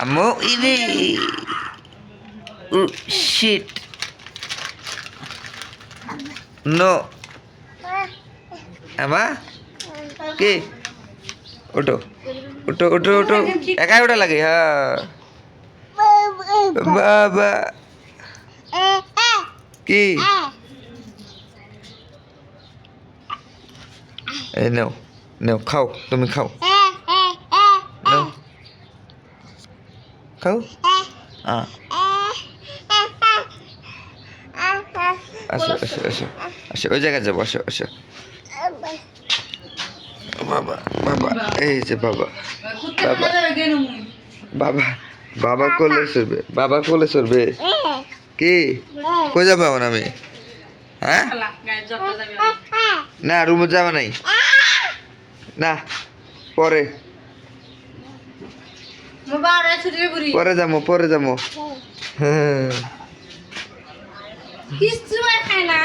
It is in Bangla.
আম্মু ইরে ও শিট নো আমা কে ওঠো ওঠো ওঠো ওঠো একাই ওটা লাগে হ্যাঁ বাবা কি এই নাও নাও খাও তুমি খাও নাও খাও আসো আসো আসো আসো ওই জায়গায় যাবো আসো আসো বাবা বাবা এই যে বাবা বাবা বাবা বাবা কোলে সরবে বাবা কোলে সরবে কি কই যাবো এখন আমি হ্যাঁ না রুমে যাবা নাই না পরে পরে যাবো হ্যাঁ কিছু খায় না